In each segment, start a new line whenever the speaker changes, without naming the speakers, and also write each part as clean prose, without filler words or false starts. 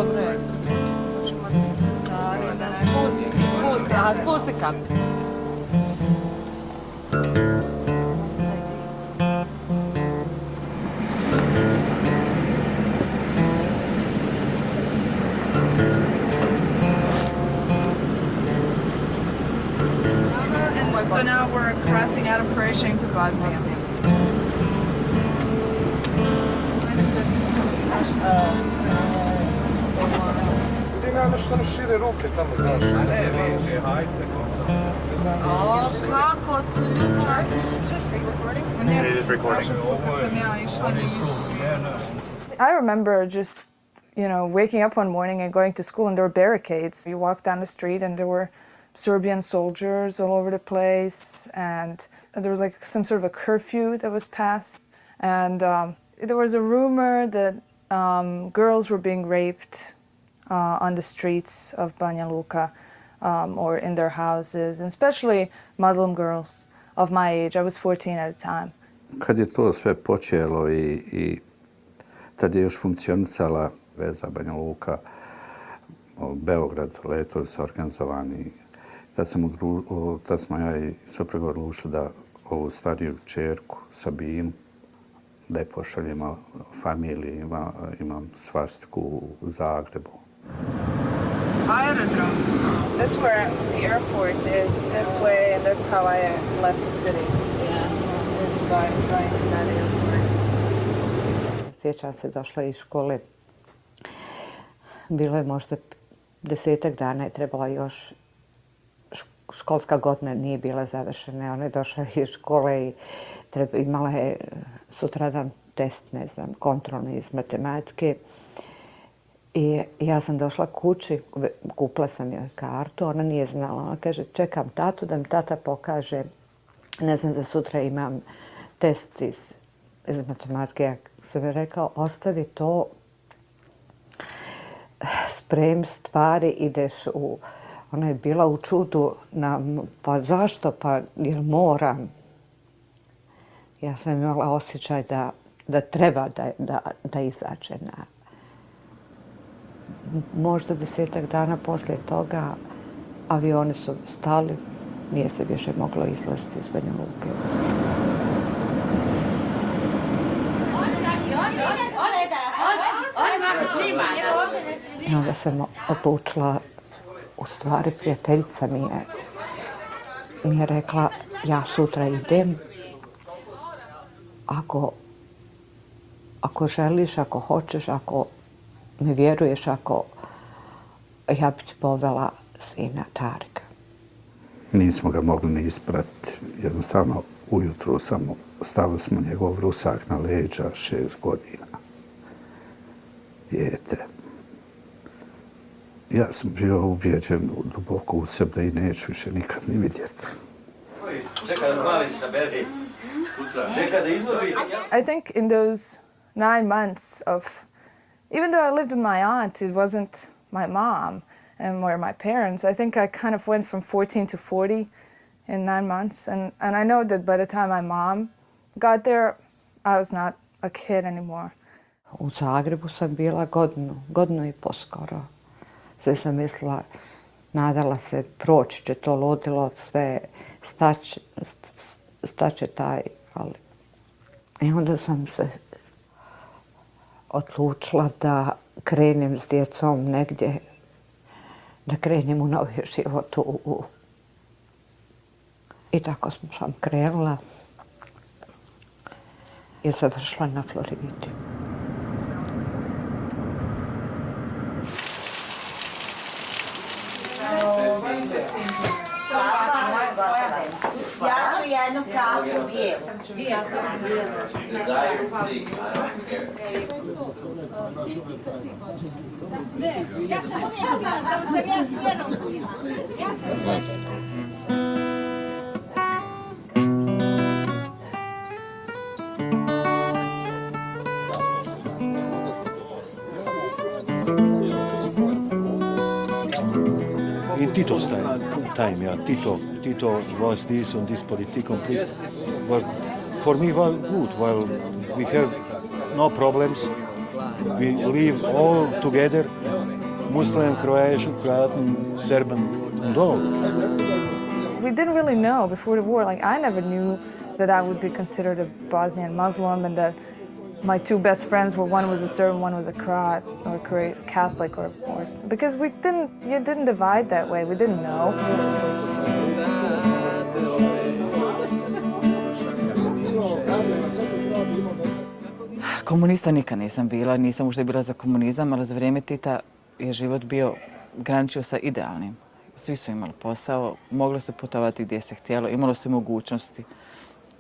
dobro je. Možemo da se spusti kap.
So now we're crossing out of Croatia into Bosnia.
Ljudi nema nešto ne šire ruke tamo, znaš. A ne, više, hajte.
O, kako su ljudi.
It is recording. Kad sam ja išla
I remember just, waking up one morning and going to school and there were barricades. You walk down the street and there were Serbian soldiers all over the place, and there was like some sort of a curfew that was passed, and there was a rumor that girls were being raped on the streets of Banja Luka or in their houses, and especially Muslim girls of my age. I was 14 at the time.
Kad je to sve počelo i tad je još funkcionisala veza Banja Luka, Beograd, letovi su organizovani. Tad smo ja i supruga odlučili da ovu stariju čerku, Sabinu, da je pošaljemo familiji. Imam svastiku u Zagrebu.
Aerodrom. That's where the airport is this way, and that's how I left the city. Yeah, is by going to that airport.
Sjećam se, došla iz škole. Bilo je možda 10 dana je trebala još, školska godina nije bila završena. Ona je došla iz škole i imala je sutradan test, kontrolni iz matematike. I ja sam došla kući, kupila sam joj kartu, ona nije znala. Ona kaže, čekam tatu da mi tata pokaže, ne znam, za sutra imam test iz matematike. Ja sam joj rekao, ostavi to, sprem stvari, ideš u... Ona je bila u čudu, pa zašto, pa jer moram. Ja sam imala osjećaj da treba da izađe na... Možda 10 dana poslije toga avioni su stali, nije se više moglo izlaziti iz Banja Luke. I onda sam odlučila, u stvari prijateljica mi je rekla, ja sutra idem, ako želiš, ako hoćeš, ako me vjeruješ, ja bi ti povela sina Tarika.
Nismo ga mogli ni ispratiti. Jednostavno, ujutru stavili smo njegov rusak na leđa, 6 godina. Dijete. Ja sam bio ubijeđen duboko u sebi da i neću više nikad ni vidjeti.
I think in those 9 months of, even though I lived with my aunt, it wasn't my mom or my parents. I think I kind of went from 14 to 40 in 9 months. And I know that by the time my mom got there, I was not a kid anymore.
U Zagrebu sam bila godinu i po skoro. Sve sam mislila, nadala se, proći će to ludilo, sve staće taj, ali... I onda sam se odlučila da krenem s djecom negdje, da krenem u novi život. I tako sam krenula i završila na Floridi.
Ja ću jednu kafu bijelu. Ja sam ja smjerom.
In Tito's time, yeah. Tito was this on this politic conflict. But for me, was good. Well, we have no problems. We live all together. Muslim, Croatian, Serbian, and all.
We didn't really know before the war. Like, I never knew that I would be considered a Bosnian Muslim, and that my two best friends were, one was a Serb, one was a Croat or Catholic, or because you didn't divide that way. We didn't know.
Komunista nikad nisam bila, nisam uopšte bila za komunizam, ali za vrijeme Tita je život bio graničio sa idealnim. Svi su imali posao, moglo se putovati gdje se htjelo, imalo se mogućnosti.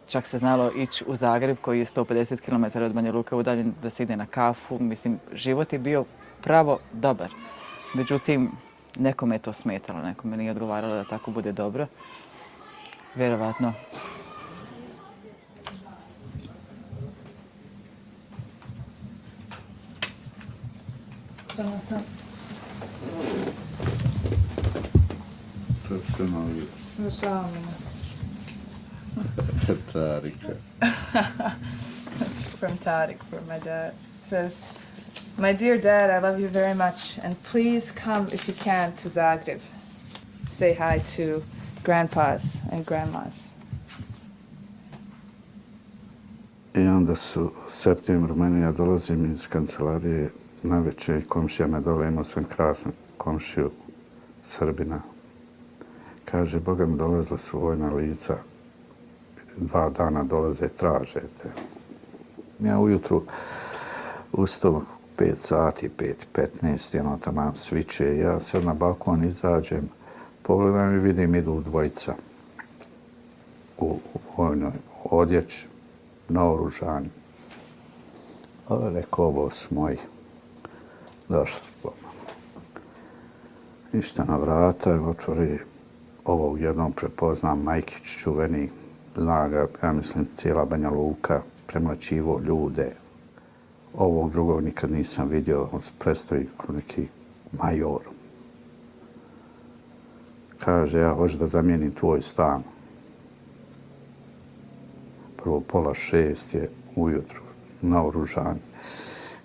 Čak se znalo ići u Zagreb koji je 150 km od Banja Luke udaljen da se ide na kafu. Mislim, život je bio pravo dobar. Međutim, nekome je to smetalo, nekome nije odgovaralo da tako bude dobro. Vjerovatno.
Tarika.
That's from Tariq, for my dad. It says, "My dear dad, I love you very much, and please come if you can to Zagreb. Say hi to grandpas and grandmas."
I onda su u septembru, ja dolazim iz kancelarije, najveće komšija me dole, imao sam krasnu komšiju Srbina. Kaže, Boga mi dolazila su vojna lica, 2 dana dolaze, tražete. Ja ujutru ustao 5 sati, 5:15, jedno tamo sviće. Ja sad na balkon izađem, pogledam i vidim idu dvojica u vojnoj odjeći, naoružani. Ali rekao, ovo su moji. Došli smo. Ništa na vrata, otvori, ovog jednom prepoznam, Majkić čuveni, zna ga, ja mislim, cijela Banja Luka, premlaćivo ljude. Ovog drugog nikad nisam vidio, on se predstavi kao neki major. Kaže, ja hoću da zamijenim tvoj stan. Prvo 5:30 je ujutru, naoružan.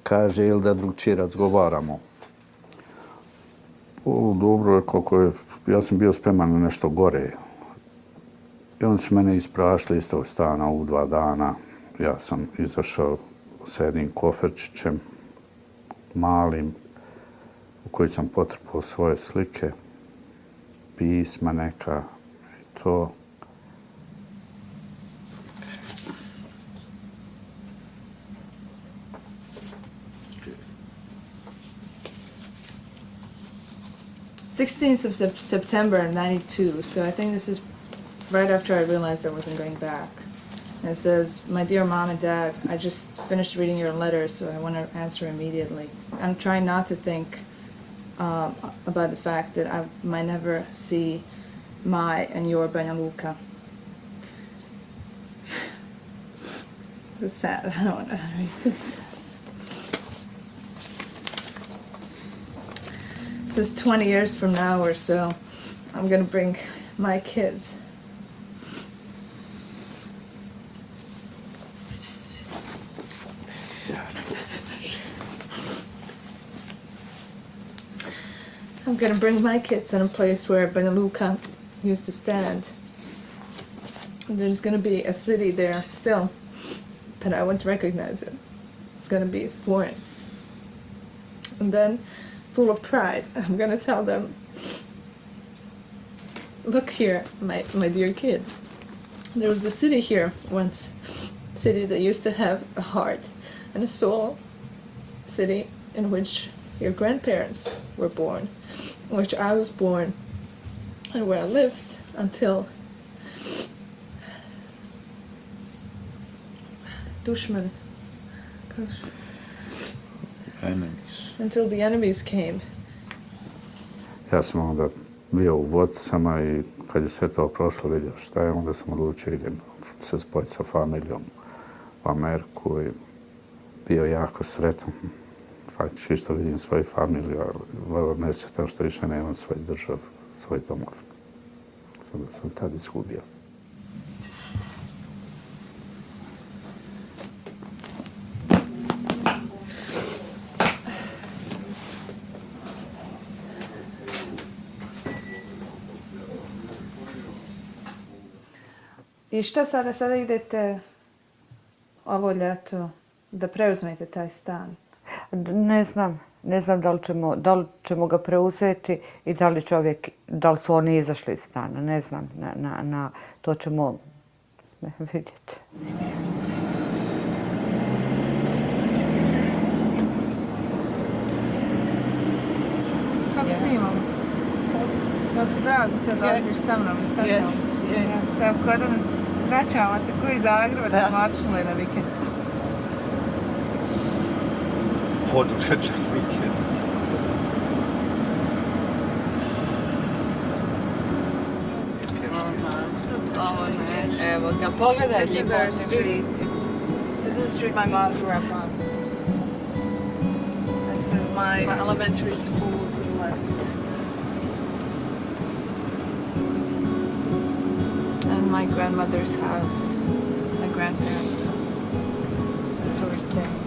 Kaže, ili da drugčije razgovaramo? Dobro, kako je, ja sam bio spreman na nešto gore. I oni su mene isprašli iz tog stana u 2 dana. Ja sam izašao sa jednim koferčićem, malim, u koji sam potrpao svoje slike, pisma neka i to.
September 92, so I think this is right after I realized I wasn't going back. And it says, "My dear mom and dad, I just finished reading your letter, so I want to answer immediately. I'm trying not to think about the fact that I might never see my and your Banja Luka." This is sad. I don't want to read this. It says 20 years from now or so, I'm gonna bring my kids. I'm gonna bring my kids in a place where Banja Luka used to stand. There's gonna be a city there still, but I won't recognize it. It's gonna be foreign. And then, full of pride, I'm gonna tell them, "Look here, my dear kids. There was a city here once, a city that used to have a heart and a soul, a city in which your grandparents were born, in which I was born, and where I lived until Dushman, until the enemies came."
Ja sam onda bio u Vodicama i kad je sve to prošlo, vidio šta je, onda sam odlučio idem se spojiti sa familijom u Ameriku i bio jako sretan. Faktički što vidim svoju familiju, ali nesretan što više nemam svoj držav, svoj domov. Sada sam tad izgubio.
I šta sada? Sada idete ovo ljeto da preuzmete taj stan?
Ne znam da li ćemo ga preuzeti i da li su oni izašli iz stana. Ne znam, to ćemo vidjeti.
Kako s timom? Kako ti drago se dolaziš sa mnom i stavljamo? Tako da nas vraćamo se koji iz Zagreba da smo otišli na vikend.
Podugačak vikend.
Evo ga, pogledaj
This is our street. This is the street my mom grew up on. This is my elementary school to the left. And my grandmother's house, my grandparents' house. That's where we're staying.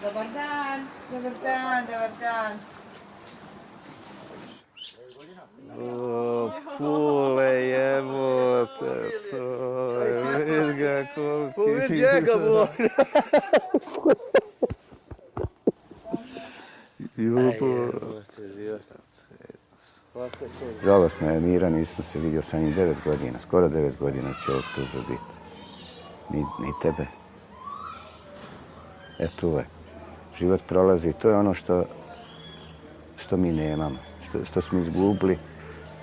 Dobar dan, dobar dan, dobar dan.
Pule jebote, vidi ga koliko...
Vidi njega, bo!
Žalostno je, Mira, nismo se vidio sa njim 9 godina, skoro 9 godina će ovdje tu biti. Ni tebe. Eto je. Život prolazi i to je ono što mi nemamo, što smo izgubili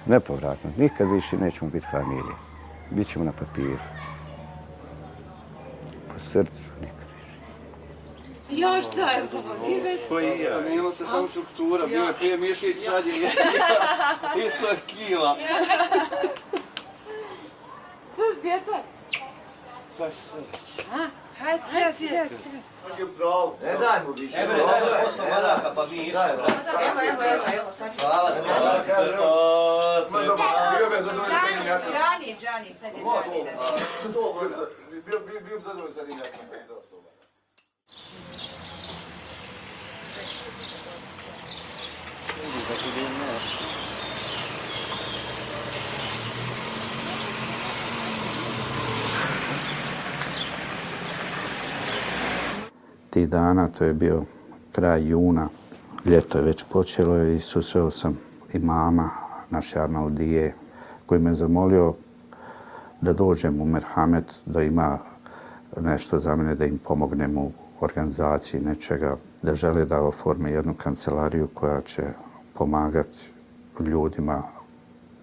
nepovratno. Nikad više nećemo biti familija. Bićemo na papiru. Po srcu nikad više.
Još šta je to?
Koji ja?
Mijenila se samo struktura, bio je prije mišić, sad je isto je kila.
Plus djeca.
Sve.
Hajde, sjed.
Ne daj mu više.
Evo, daj nam posla vadaka, pa mi išli, brate.
Evo.
Hvala.
Bio bi zadovoljan sa njim jakom.
Džani, sad je Džani.
Bio bi zadovoljan sa njim jakom.
Tih dana, to je bio kraj juna, ljeto je već počelo i susreo sam imama naše Arnaudije koji me zamolio da dođem u Merhamet, da ima nešto za mene, da im pomognem u organizaciji nečega, da žele da oforme jednu kancelariju koja će pomagati ljudima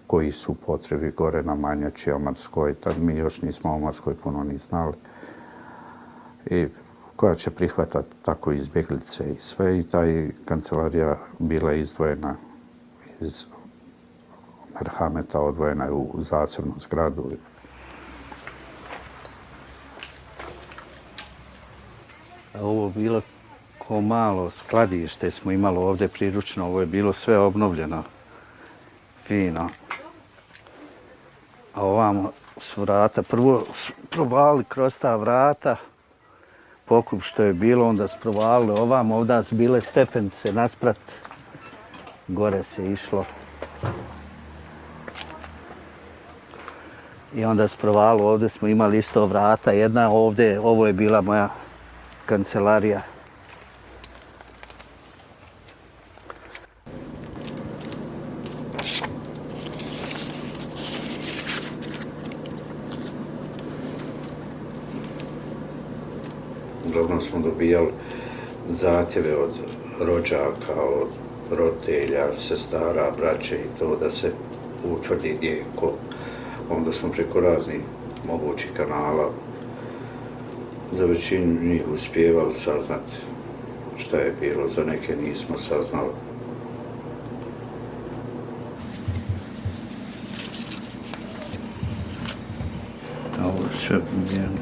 koji su u potrebi gore na Manjači, Omarskoj. Tad mi još nismo o Omarskoj puno ni znali. I koja će prihvatati tako izbjeglice i sve. I taj kancelarija bila izdvojena iz Merhameta, odvojena je u zasebnu zgradu. Ovo bilo ko malo skladište smo imali ovdje priručno. Ovo je bilo sve obnovljeno. Fino. A ovamo su vrata. Prvo provali kroz ta vrata. Pokup što je bilo, onda su provalili ovamo. Ovdje su bile stepenice nasprat. Gore se išlo. I onda su provalili. Ovdje smo imali isto vrata. Jedna ovdje, ovo je bila moja kancelarija. uglavnom smo dobijali zahtjeve od rođaka, od roditelja, sestara, braće i to da se utvrdi gdje je ko. Onda smo preko raznih mogućih kanala za većinu njih uspijevali saznati šta je bilo, za neke nismo saznali. Ovo je sve pobijeno.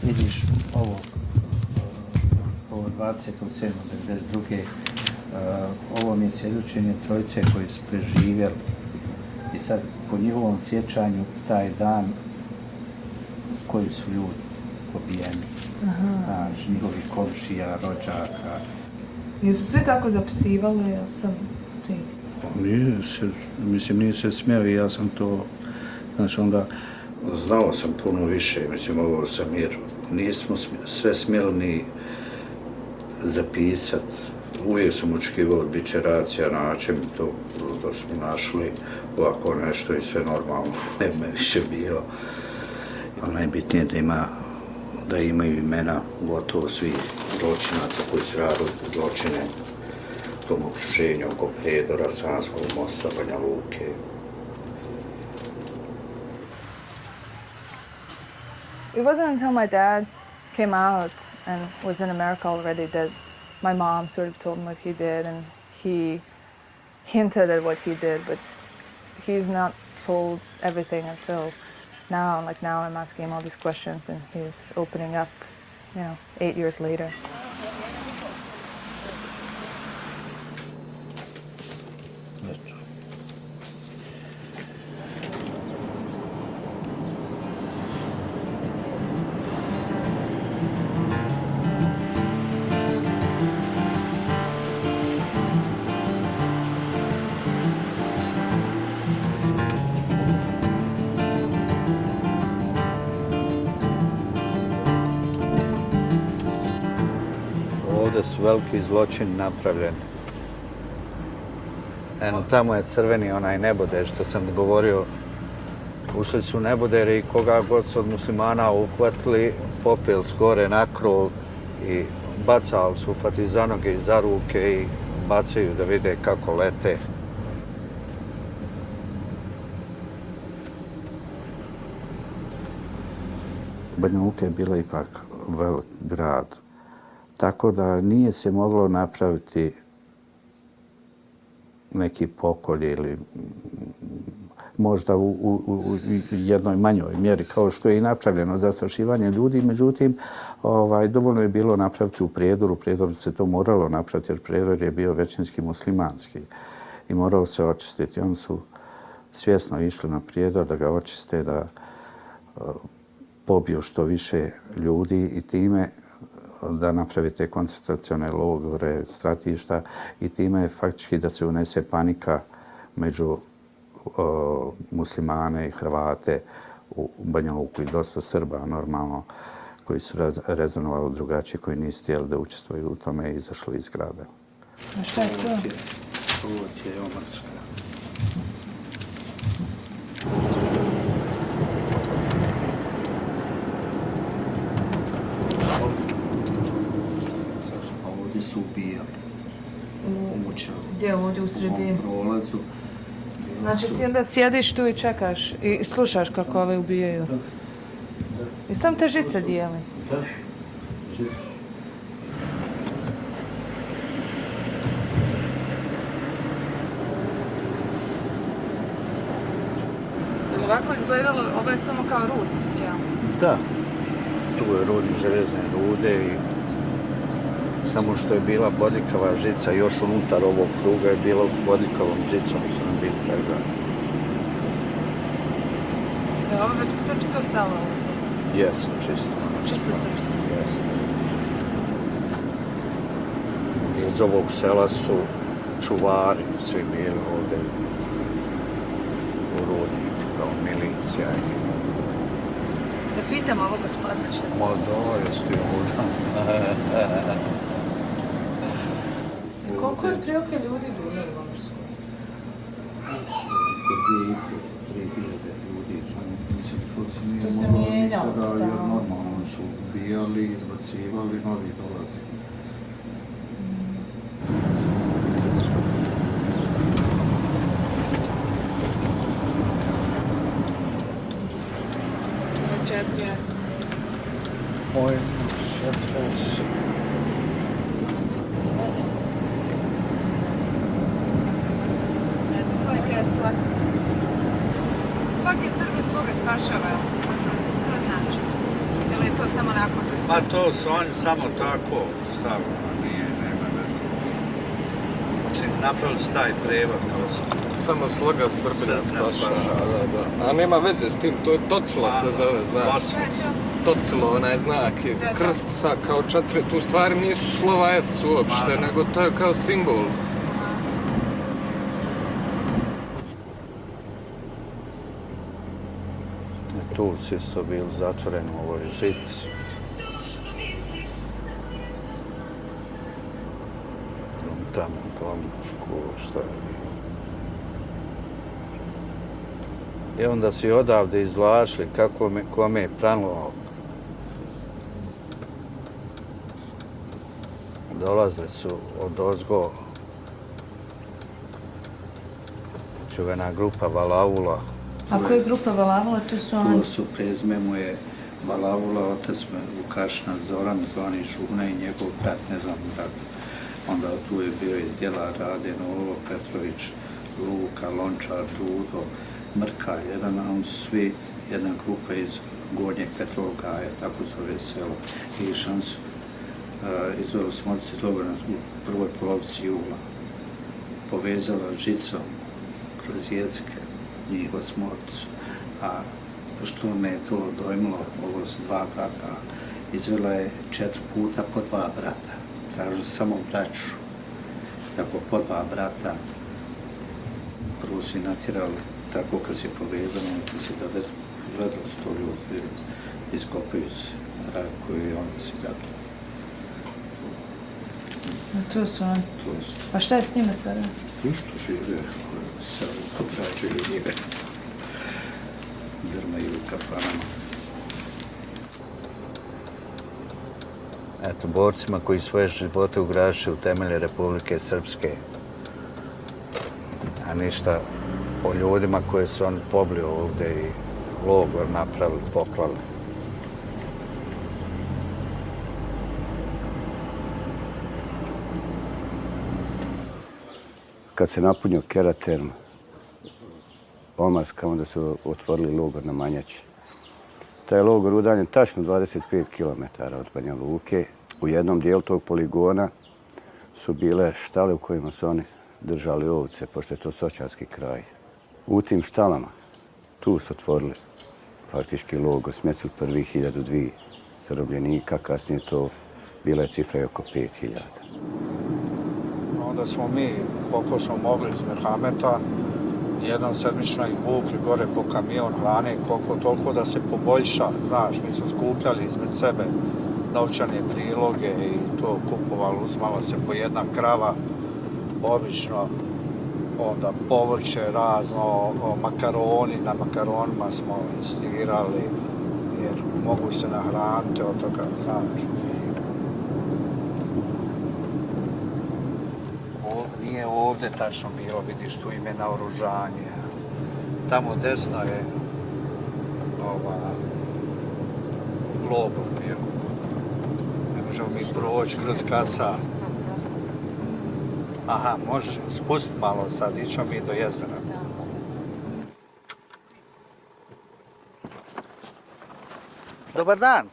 Vidiš ovo 27.92. Ovo mi je svjedočenje trojice koji su preživjeli. I sad, po njihovom sjećanju, taj dan koji su ljudi pobijeni. Znaš, njihovih komšija, rođaka.
Jesu svi tako zapisivali, ja sam ti?
Nije se smjeo i ja sam to, znači onda znao sam puno više, mislim ovo sam jer nismo sve smjeli ni zapisat. Uvijek sam očekivao od bit će racija, način to da smo našli ovako nešto i sve normalno, ne bi me više bilo. Ali najbitnije da imaju imena gotovo svih zločinaca koji su radili zločine u tom okruženju oko Prijedora, Sanskog mosta, Banja Luke.
It wasn't until my dad came out and was in America already that my mom sort of told him what he did, and he hinted at what he did, but he's not told everything until now. Like now I'm asking him all these questions and he's opening up, 8 years later.
Ovdje su veliki zločin napravljen. Eno, tamo je crveni onaj neboder što sam govorio. Ušli su u nebodere i koga god su od muslimana uhvatili, popili s gore na krov i bacali su ufati za noge i za ruke i bacaju da vide kako lete. Banja Luka je bila ipak velik grad. Tako da nije se moglo napraviti neki pokolj ili možda u jednoj manjoj mjeri kao što je i napravljeno zastrašivanje ljudi. Međutim, dovoljno je bilo napraviti u Prijedoru. U Prijedoru se to moralo napraviti jer Prijedor je bio većinski muslimanski i morao se očistiti. Oni su svjesno išli na Prijedor da ga očiste, da pobiju što više ljudi i time da napravite koncentracione logore, stratišta i time faktički da se unese panika među muslimane i Hrvate u Banja Luku i dosta Srba normalno koji su rezonovali drugačije, koji nisu htjeli da učestvuju u tome i izašli iz grada.
A šta je to?
Ovo je Omarska.
Ovdje su ubijali. Mučali.
Gdje ovdje u sredini?
U prolazu.
Znači ti onda sjediš tu i čekaš i slušaš kako ove ubijaju. I sam te žice dijeli.
Da, žice.
Ovako izgledalo, ovo je samo kao rudnik, ja?
Da, tu je rudnik željezne rude i samo što je bila bodljikava žica, još unutar ovog kruga je bilo bodljikavom žicom su nam bili pregrani.
Je ovo već srpsko selo?
Jest, čisto.
Čisto srpsko?
Jest. Iz ovog sela su čuvari svi bili ovdje u rudniku, kao milicija.
Da pitam ovo gospodina što znam.
Ma da, jesi ti ovdje.
Koliko je prilike ljudi bilo u Omarsku?
oko 2.500 ljudi. Mislim,
To se mijenjalo
jer
stalno.
normalno su ubijali, izbacivali, novi dolazi.
Moj 4S.
Svaki crkvi svoga spašava, to znači. Ili je to samo onako?
Ma to su oni samo tako stavili, nema veze. Znači, napravili su taj prevod kao
Samo sloga Srbina spašava, da. A nema veze s tim, to je Tocila se zove, znaš. Tocilo, onaj znak, krst sa kao 4, tu stvari nisu slova S uopšte, nego to je kao simbol.
Tu su isto bili zatvoreni u ovoj žici. Tamo, školu, šta je. I onda su i odavde izvlačili kome je pranulo. Dolazili su od ozgo čuvena grupa Valavula.
A koja je grupa Valavula? Tu su oni?
To su prezime mu je Valavula, otac mu je Vukašina Zoran, zvani Žuna i njegov brat, ne znam brat. Onda tu je bio iz djela Rade, Novo, Petrović, Luka, Lončar, Dudo, Mrka, jedan, a on su svi jedna grupa iz Gornjeg Petrovog Gaja, tako zove selo. I šansu izvelo smrti iz logora u prvoj polovici jula. Povezala žicom kroz jezike njih osmorcu. A što me je to dojmilo, ovo su 2 brata, izvela je 4 puta po 2 brata. Tražili samo braću. Tako po 2 brata. Prvo su i natjerali, tako kad se povezano, mislim da već gledali 100 ljudi, iskopaju se raku i onda se zapili.
Tu su oni.
To su.
A šta je s njima sada?
Tu što žive, selo, potrađuju njega. Drmaju u kafanama.
Eto, borcima koji svoje živote ugraše u temelje Republike Srpske, a ništa o ljudima koje su oni pobili ovdje i logor napravili, poklali.
Kad se napunio Keraterm, Omarska, onda su otvorili logor na Manjači. Taj logor udaljen tačno 25 km od Banja Luke. U jednom dijelu tog poligona su bile štale u kojima su oni držali ovce, pošto je to stočarski kraj. U tim štalama, tu su otvorili faktički logor, smjestili prvih 1002 zarobljenika, kasnije to bila je cifra oko 5000.
Onda smo mi, koliko smo mogli iz Merhameta, jedan sedmično ih vukli gore po kamion hrane, koliko toliko da se poboljša, znaš, mi su skupljali izmed sebe novčane priloge i to kupovali, uzmala se po jedna krava, obično, onda povrće razno, makaroni, na makaronima smo instigirali, jer mogu se nahraniti od toga, znaš. Nije ovdje tačno bilo, vidiš tu ime naoružanje. Tamo desno je logor bio. Ne možemo mi proći kroz kasa. Aha, možeš spustiti malo sad, ićemo mi do jezera. Dobar dan.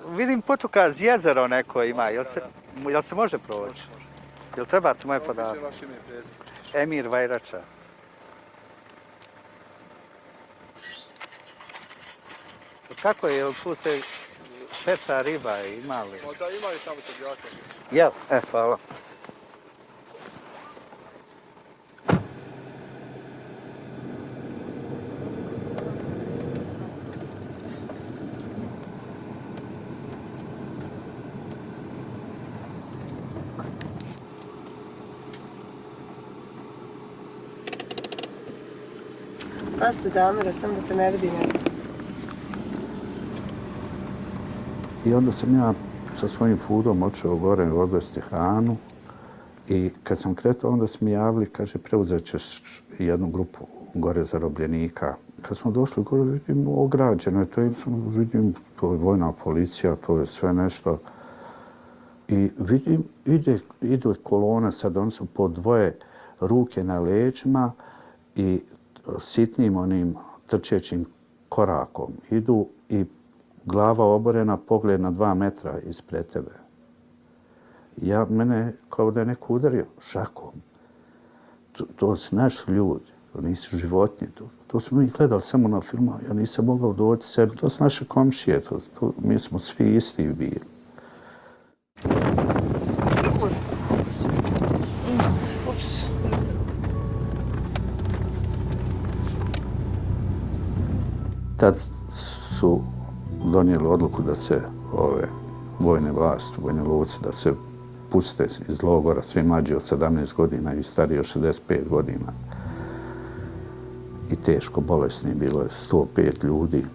Vidim putokaz jezero neko ima, jel se može proći? Jel trebate moje podatke? Emir Vajrača. Kako je, jel tu se peca riba ima li?
Da, ima i samo se objasniti.
Jel, hvala.
Pa se Damira, sam da te ne vidi neko.
I onda sam ja sa svojim foodom otišao gore odvesti hranu i kad sam kretao onda su mi javili, kaže, preuzet ćeš jednu grupu gore zarobljenika. Kad smo došli gore, vidim, ograđeno je to, vidim, to je vojna policija, to je sve nešto. I vidim, ide kolona, sad oni su po dvoje ruke na leđima i sitnim onim trčećim korakom idu i glava oborena, pogled na 2 metra ispred tebe. Mene kao da je neko udario šakom. To su naši ljudi, to nisu životinje. To smo mi gledali samo na filmu, ja nisam mogao doći sebi. To su naše komšije, mi smo svi isti bili.
Ups.
Tad su donijeli odluku da se ove vojne vlasti u Banja Luci da se puste iz logora svi mlađi od 17 godina i stariji od 65 godina. I teško bolesni, bilo je 105 ljudi.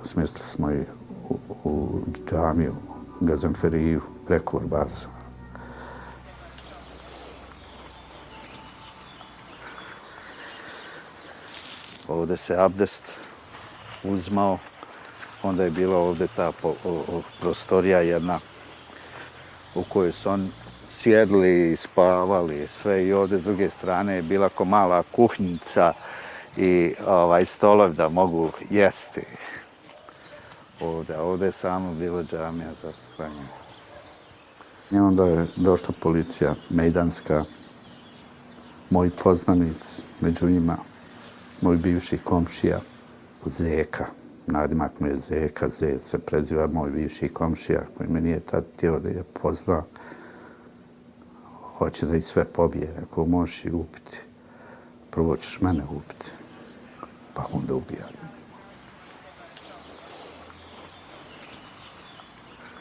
Smjestili smo ih u džamiju Gazanferiju preko Vrbasa.
Ovdje se abdest uzmao, onda je bila ovdje ta prostorija jedna u kojoj su oni sjedli i spavali sve i ovdje s druge strane je bila ko mala kuhnjica i stolovi da mogu jesti. Ovdje je samo bilo džamija za klanjanje.
I onda je došla policija mejdanska, moji poznanici, među njima moj bivši komšija Zeka. Nadimak mu je Zeka, Zec se preziva moj bivši komšija koji me nije tad htio da je pozna. Hoće da ih sve pobije, ako možeš i upiti. Prvo ćeš mene upiti, pa onda ubija.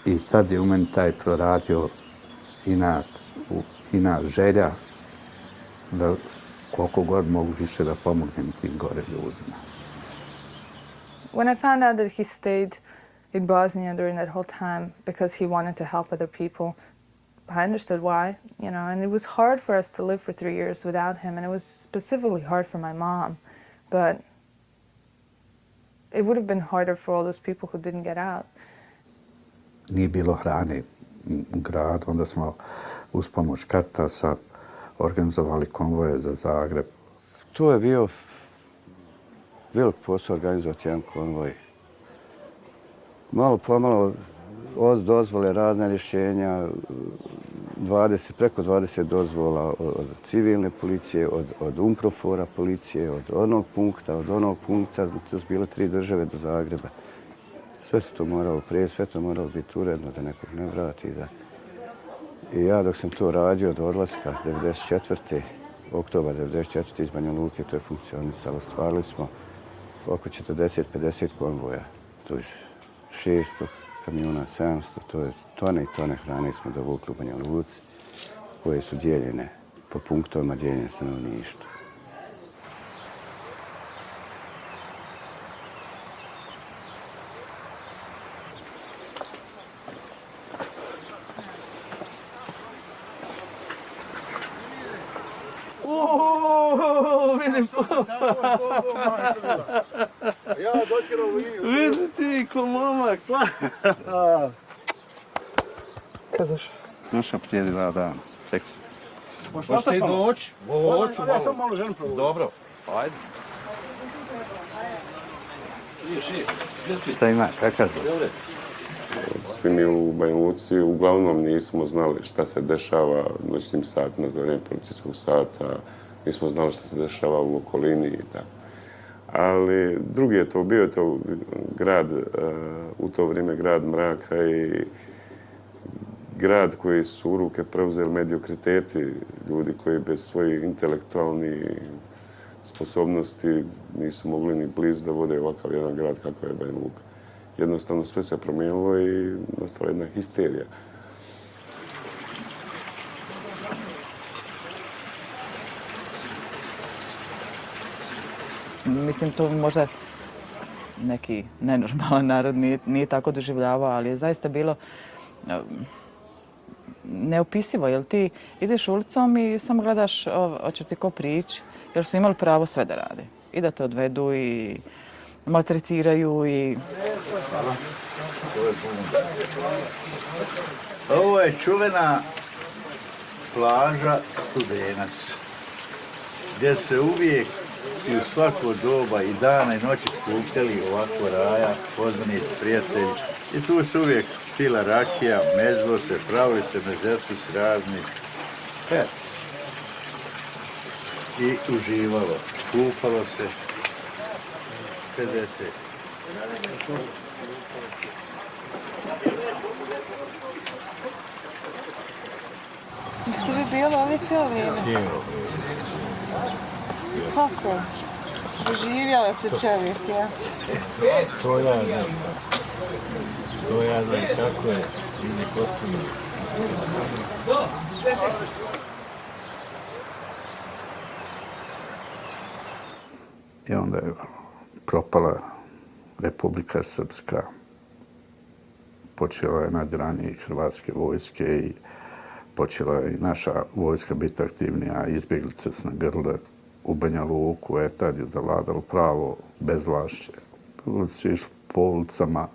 I tad je u meni taj proradio inat želja da koliko god mogu više da pomognem tim gore ljudima.
When I found out that he stayed in Bosnia during that whole time because he wanted to help other people, I understood why, and it was hard for us to live for 3 years without him, and it was specifically hard for my mom, but it would have been harder for all those people who didn't get out.
Nije bilo hrane u gradu, onda smo uz pomoć Caritasa organizovali konvoje za Zagreb.
To je bio velik posao organizovati jedan konvoj. Malo pomalo dozvole, razne rješenja, preko 20 dozvola od civilne policije, od Umprofora policije, od onog punkta, to su bile 3 države do Zagreba. Sve se to moralo prije, sve to moralo biti uredno da nekog ne vrati. I ja dok sam to radio do odlaska 94. oktobar 94. iz Banja Luke, to je funkcionisalo. Stvarili smo oko 40-50 konvoja. To je 600 kamiona, 700, to je tone i tone hrane smo dovukli u Banja Luci, koje su dijeljene po punktovima dijeljene stanovništvu.
Vidim to.
Ja dotjerao liniju.
Vidi ti, ko momak.
Kad znaš?
Naša prijedila, da, sekcija.
Možeš ti doći? Hoću malo. Ja sam malo ženu provodim. Dobro.
Ajde. Šta ima, kakav zove?
Svi mi u Banja Luci uglavnom nismo znali šta se dešava noćnim satima za vrijeme policijskog sata. Nismo znali šta se dešava u okolini i tako. Ali drugi je to, bio je to grad, u to vrijeme grad mraka i grad koji su u ruke preuzeli mediokriteti, ljudi koji bez svojih intelektualnih sposobnosti nisu mogli ni blizu da vode ovakav jedan grad kakav je Banja Luka. Jednostavno sve se promijenilo i nastala jedna histerija.
Mislim, to možda neki nenormalan narod nije tako doživljavao, ali je zaista bilo neopisivo, jer ti ideš ulicom i samo gledaš hoće ti ko prići, jer su imali pravo sve da rade. I da te odvedu i maltretiraju i...
Ovo je čuvena plaža Studenac, gdje se uvijek i u svako doba i dana i noći skupljali ovako raja, poznanici, prijatelji. I tu se uvijek pila rakija, mezlo se, pravili se mezetus razni. I uživalo, kupalo se. 50.
Jeste vi bili ovdje cijelo vrijeme? Kako? Preživjela se čovjek, ja?
To ja znam. To ja znam kako je.
I onda je propala Republika Srpska. Počela je nadiranje Hrvatske vojske i počela je i naša vojska biti aktivnija. Izbjeglice su nagrle u Banja Luku, tad je zavladalo pravo bezvlašće. Ljudi su išli po ulicama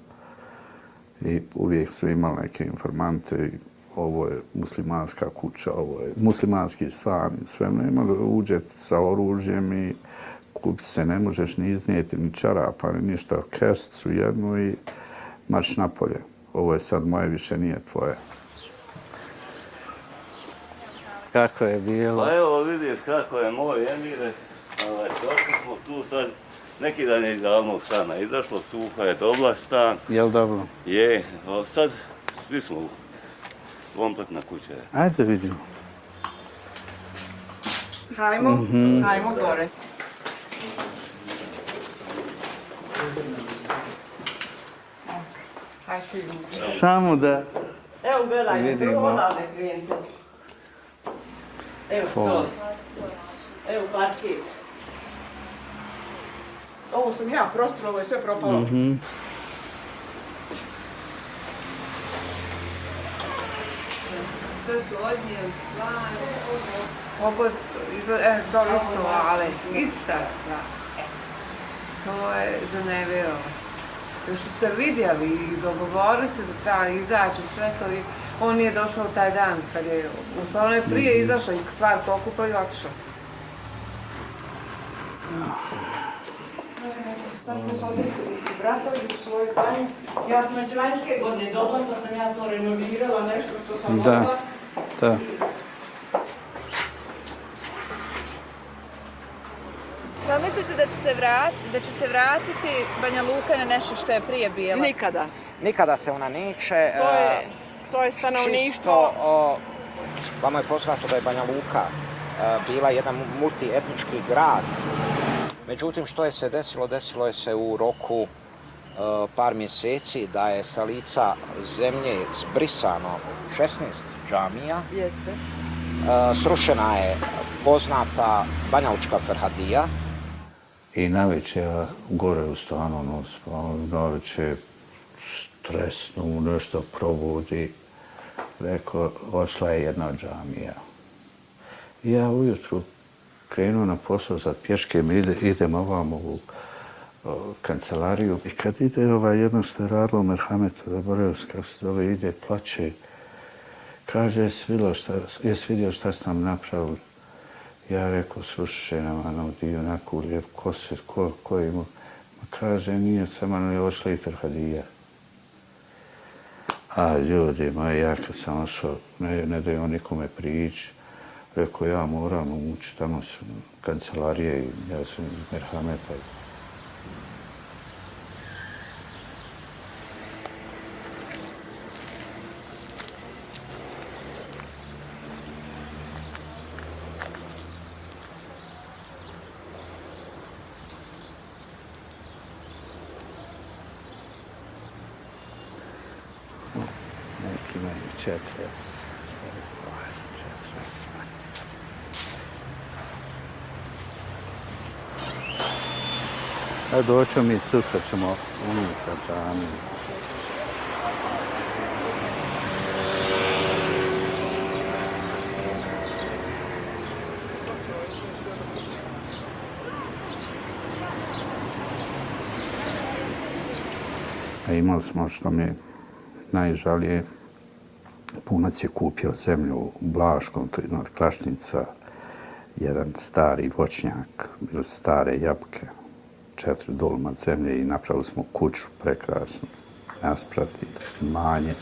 i uvijek su imali neke informante. Ovo je muslimanska kuća, ovo je muslimanski stan i sve. Nema da uđete sa oružjem i kupiti se ne možeš ni iznijeti, ni čarapa, ni ništa. Kesicu jednu i marš napolje. Ovo je sad moje, više nije tvoje.
Kako je bilo?
Pa evo vidiš kako je moj Emire. Došli smo tu sad, neki dan je iz glavnog stana izašlo, suha je dobla stan.
Jel dobro?
Je, sad svi smo kompletna kuća.
Ajde vidimo.
Hajmo gore.
Samo da
Evo gledaj,
vidimo.
prvo odavde klijente. Evo to. Evo parket. Ovo sam ja, prostor, ovo je sve propalo.
Sve su odnijeli stvari. Ovo je dole isto, ali ista stvar. To je za nevjerovati. Još su se vidjeli i dogovorili se da treba izaći sve to i on nije došao taj dan kad je, on je prije izašao i stvar pokupila i otišao.
Sad smo se odistili u bratovi u svoju banju. Ja sam već vanjske godine dobila, pa sam ja to renovirala, nešto što sam mogla.
Da.
Da mislite da će se vratiti Banja Luka na nešto što je prije bilo?
Nikada.
Nikada se ona neće.
To je stanovništvo.
Čisto, vama je poznato da je Banja Luka bila jedan multietnički grad. Međutim, što je se desilo? Desilo je se u roku par mjeseci da je sa lica zemlje zbrisano 16 džamija.
Jeste.
Srušena je poznata Banjalučka Ferhadija.
I navečer gore u stanu navečer stresnu, nešto probudi. Rekao, ošla je jedna džamija. I ja ujutru krenuo na posao za pješke, idem ovamo u kancelariju. I kad ide jedno što je radilo Merhametu, zaboravio se kako se zove, ide, plače. Kaže, jesi vidio šta s nam napravili? Ja rekao, srušće nam ono dio naku lijep kosir, ko ima? Kaže, nije samo ne ošla i Ferhadija. A ljudi moji, ja kad sam ošao, ne daju on nikome prići. Rekao, ja moram ući, tamo su kancelarije i ja sam iz Merhameta. Neki imaju 40. A doćemo mi sutra, ćemo unutra džamiju. A imali smo, što mi najžalije, punac je kupio zemlju u Blaškom, to je iznad Klašnica, jedan stari voćnjak, bile stare jabuke, 4 dolma zemlje i napravili smo kuću prekrasnu, nasprati, manje.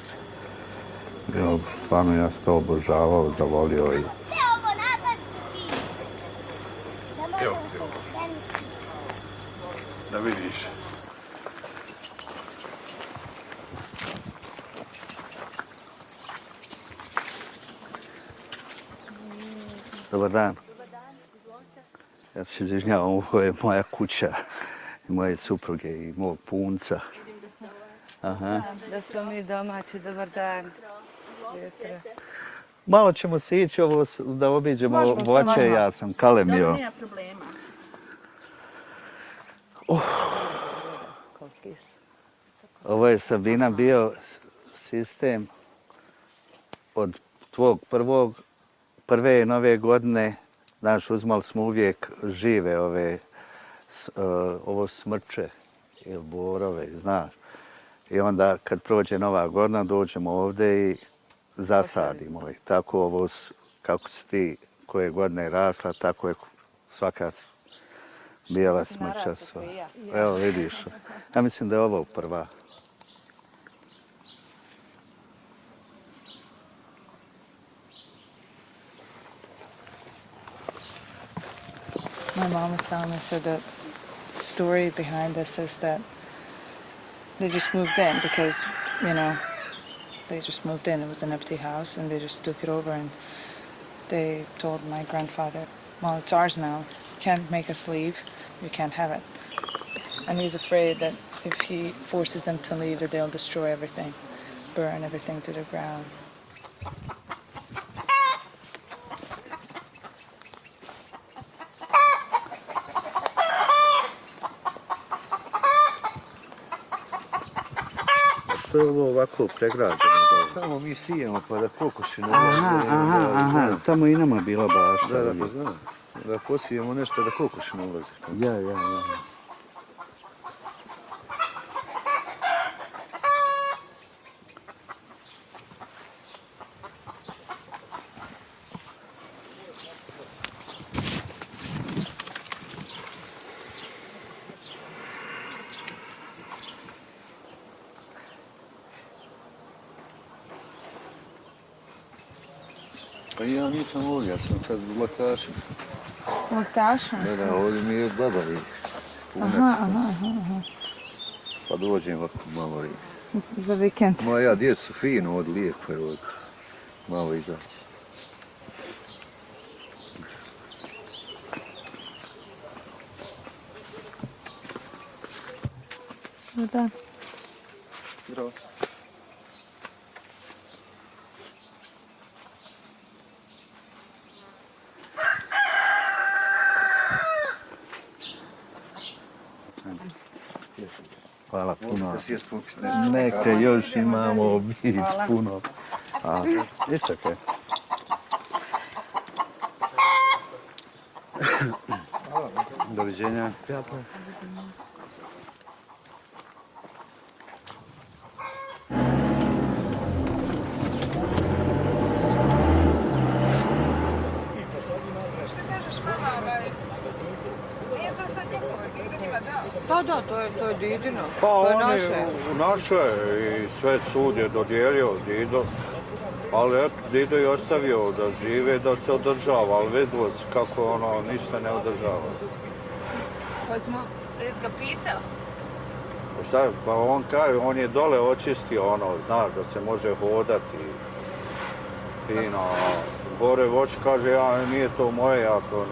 Stvarno ja sam to obožavao, zavolio i...
Evo, da vidiš.
Dobar dan. Ja se izvinjavam, ovo je moja kuća i moje supruge i mog punca. Aha.
Da smo mi domaći, dobar dan.
Malo ćemo se ići ovo da obiđemo voće, ja sam kalemio.
Nema problema.
Ovo je, Sabina, bio sistem od tvog prve nove godine. Znaš, uzmali smo uvijek žive ovo smrče ili borove, znaš. I onda kad prođe nova godina dođemo ovdje i zasadimo. I tako ovo, kako si ti koje godine rasla, tako je svaka bijela smrča. Evo vidiš. Ja mislim da je ovo prva.
My mom was telling us that the story behind this is that they just moved in because, you know, they just moved in. It was an empty house and they just took it over and they told my grandfather, well, it's ours now. You can't make us leave. You can't have it. And he's afraid that if he forces them to leave, that they'll destroy everything, burn everything to the ground.
Što je ovo ovako pregrađeno?
Tamo mi sijemo pa da kokoši ne
Aha, tamo i nama bila bašta.
Da, pa znam. Da posijemo nešto da kokoši ne ulaze.
Ja.
Pa ja nisam ovdje, ja sam sad u Laktašima.
U Laktašima?
Da, ovdje mi je baba i punac.
Aha.
Pa dođem ovako malo i...
Za vikend.
Moja djeca su fino, od lijepo je od malo izaći.
Da.
Zdravo.
Hvala puno.
Možete sjest popiti nešto.
Neka još imamo biti puno. Iščekaj.
Doviđenja.
Da, to je Didino.
Pa
to je
on
naše.
je naše i sve sud je dodijelio Dido. Ali eto, Dido je ostavio da žive, da se održava, ali vidilo se kako ono ništa ne održava.
Pa smo ga pitali.
Šta, pa on kaže, on je dole očistio ono, znaš, da se može hodati fino. Gore voće kaže, ja, nije to moje, ja to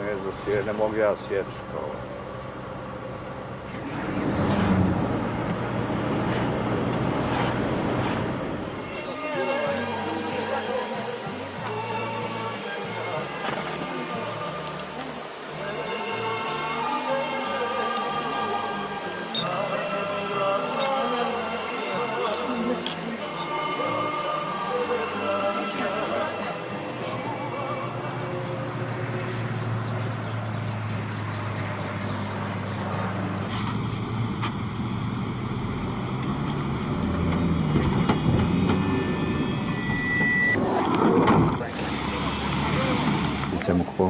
ne mogu ja sjeći.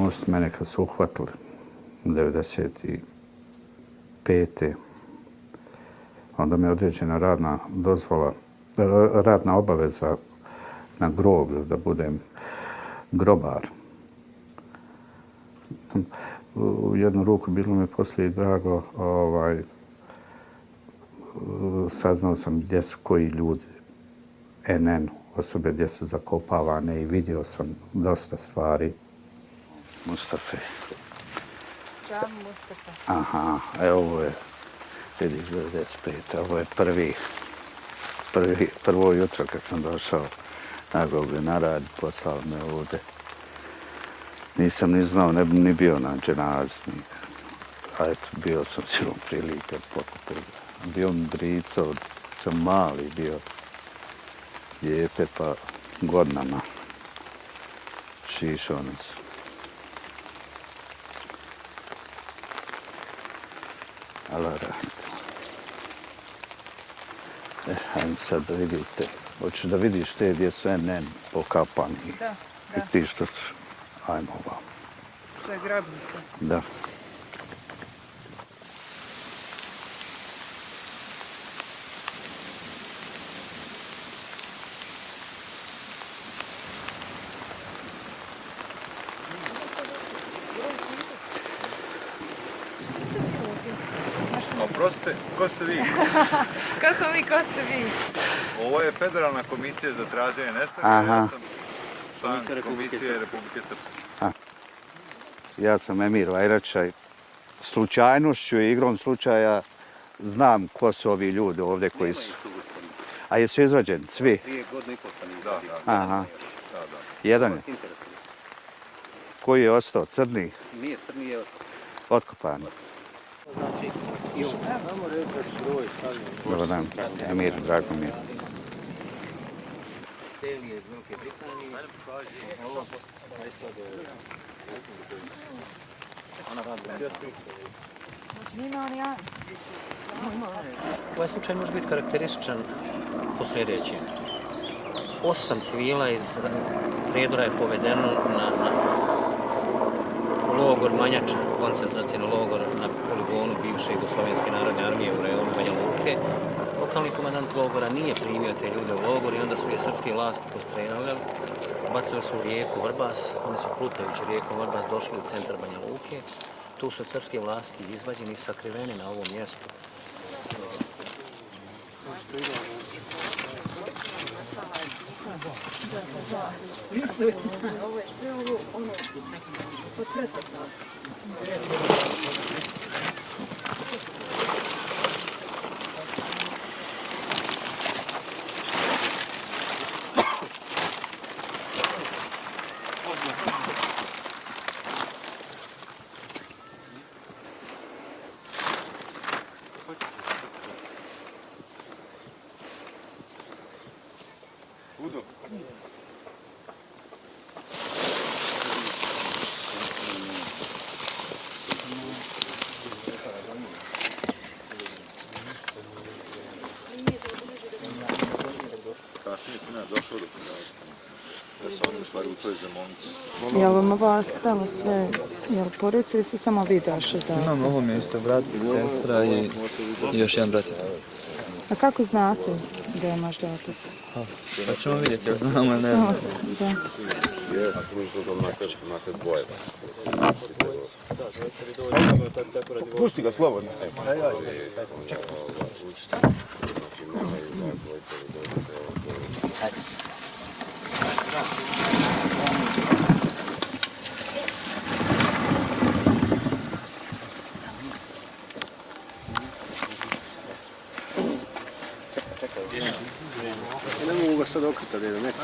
komunisti mene kad su uhvatili 95. Onda mi je određena radna dozvola, radna obaveza na groblju, da budem grobar. U jednu ruku bilo mi poslije drago, saznao sam gdje su koji ljudi, NN osobe gdje su zakopavane i vidio sam dosta stvari. Mustafa.
Ćao, Mustafa.
Aha, ovo je, vidiš, 95. Ovo je prvo jutro kad sam došao na groblje na rad, poslao me ovdje. Nisam ni znao, ne bi ni bio na dženazi. A eto, bio sam silom prilike pokupiti. Bio mi brica, sam mali bio dijete, pa godinama šišao nas. Allah rahmet. Hajde sad da vidite. Hoćeš da vidiš te gdje su NN pokapani.
Da.
I ti što su... Ajmo ovamo.
To je grobnica.
Da.
Oprostite, ko ste vi?
Ko smo mi, ko ste vi?
Ovo je Federalna komisija za traženje nestalih. Ja sam član Komisije Republike Srpske.
Ja sam Emir Vajračaj. Slučajnošću i igrom slučaja znam ko su ovi ljudi ovdje koji su. A jesu izvađeni? Svi?
Prije godinu i pol sam izvadio.
Aha. Jedan je. Koji je ostao? Crni?
Nije, crni je
otkopan.
Samo reći broj stavljeno.
Dobar dan, Emir, drago mi je.
Teli je iz Velike Britanije. Ovo, aj sad ona radi. Ovaj slučaj može biti karakterističan po sljedećem. 8 civila iz Prijedora je povedeno na logor Manjača, koncentracijni logor na poligonu bivše Jugoslovenske narodne armije u rejonu Banja Luke. Lokalni komandant logora nije primio te ljude u logor i onda su je srpske vlasti postreljali, bacili su u rijeku Vrbas, oni su plutajući rijekom Vrbas došli u centar Banja Luke. Tu su srpske vlasti izvađeni i sakriveni na ovom mjestu.
Ovo je sve ovo, ono, pod pretpostavkom.
Kasnije sam ja došao da su oni u stvari u toj zemonci.
Jel vam ovo ostalo sve, jel porodice ili ste samo vi došli da...
Imam ovo mjesto, brat, sestra i još jedan brat.
A kako znate da je možda otac?
Pa ćemo vidjeti, ja znam, ne znam.
Da.
Pusti ga slobodno.
Ne mogu ga sad okrita da je neko.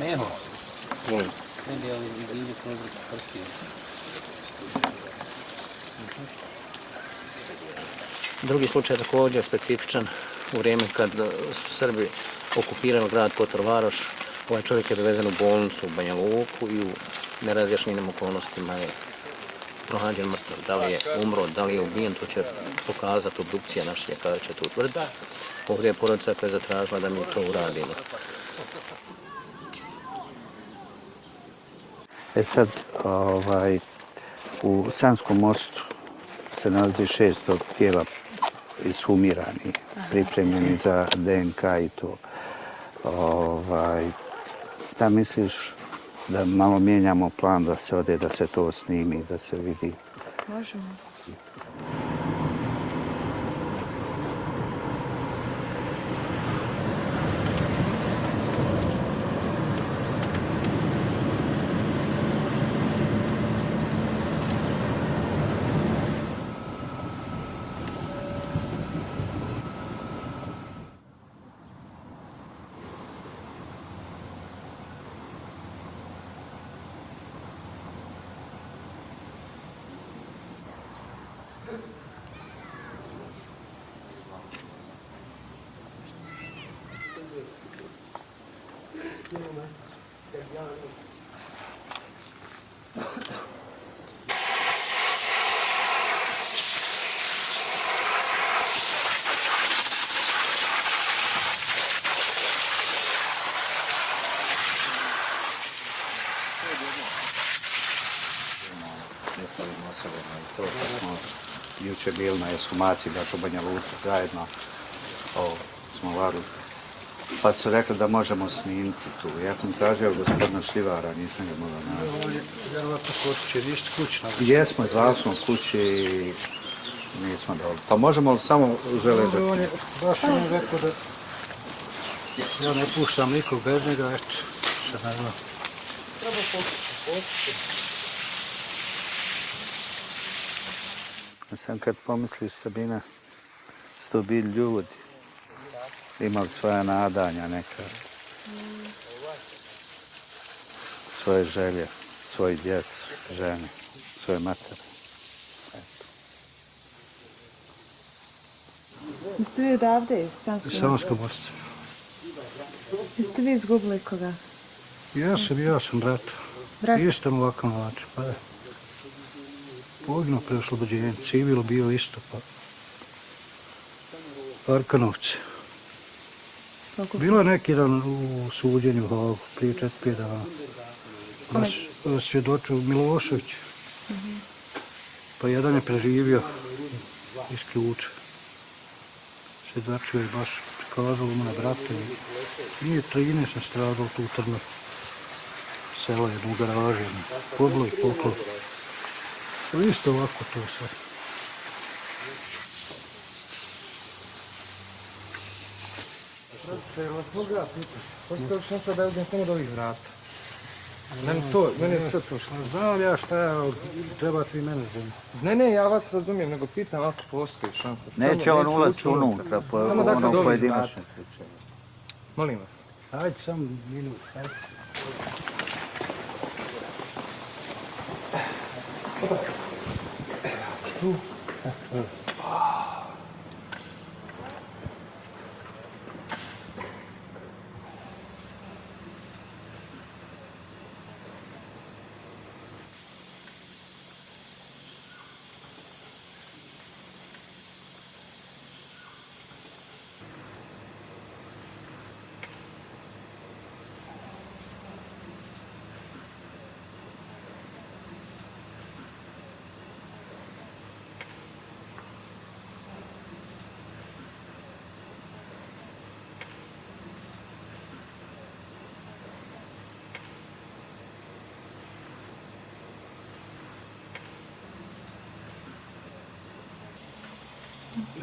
Neho.
Molim.
Ne bi ali iziđu kroz prstiju. Drugi slučaj je također specifičan. U vrijeme kad su Srbi okupirali grad Kotor Varoš, ovaj čovjek je dovezen u bolnicu u Banja Luku i u nerazjašnjenim okolnostima je
pronađen mrtav, da li je umro, da li je ubijen, to će pokazati obdukcija, naš ljekar će to utvrditi. Ovdje je porodica koja je zatražila da mi to uradimo.
Sad, u Sanskom mostu se nalazi 600 tijela ishumiranih, pripremljeni za DNK i to. Da misliš da malo mijenjamo plan, da se ode, da se to snimi, da se vidi?
Možemo.
Juče bili na ekshumaciji baš u Banja Luci zajedno, smo varili. Pa su rekli da možemo snimiti tu. Ja sam tražio gospodina Šljivara, nisam ga mogao naći.
Ovo je vjerovatno kod kuće, vi ste kućna.
Jesmo, zvali smo kući i nismo dobili. Pa možemo li samo železati?
On je baš mi rekao da ja ne puštam nikog bez njega, eto, sad ne znam. Treba
Sam kad pomisliš, Sabina, su to bili ljudi. Imali svoja nadanja neka. Svoje želje, svoji djecu, žene, svoje matere.
Jeste vi odavde iz Sanskog mosta?
Sanskog mosta.
Jeste vi izgubili koga?
Ja sam brat. Isto na ovakav način, pa je. Poginuo pre oslobođenja, civil bio isto, pa. Arkanovci. Bilo je neki dan u suđenju u Hagu, prije 4-5 dana. Svjedočio Milošević. Pa jedan je preživio, isključio. Svjedočio je baš prikazalo mu na brate. Nije 13 stradalo tu utrno. Selo jedno u garaži. Pobilo i poklon. Isto ovako to sve.
Jel vas mogu ja pitati? Postoji li šansa da uđem samo do ovih vrata? Meni je sve to što.
Znam ja šta je, treba ti mene zemlje.
Ne, ja vas razumijem, nego pitam ako postoji šansa.
Neće on ulaziti unutra, po ono pojedinačne slučaje.
Molim vas.
Ajde, samo minut, ajde.
Tu.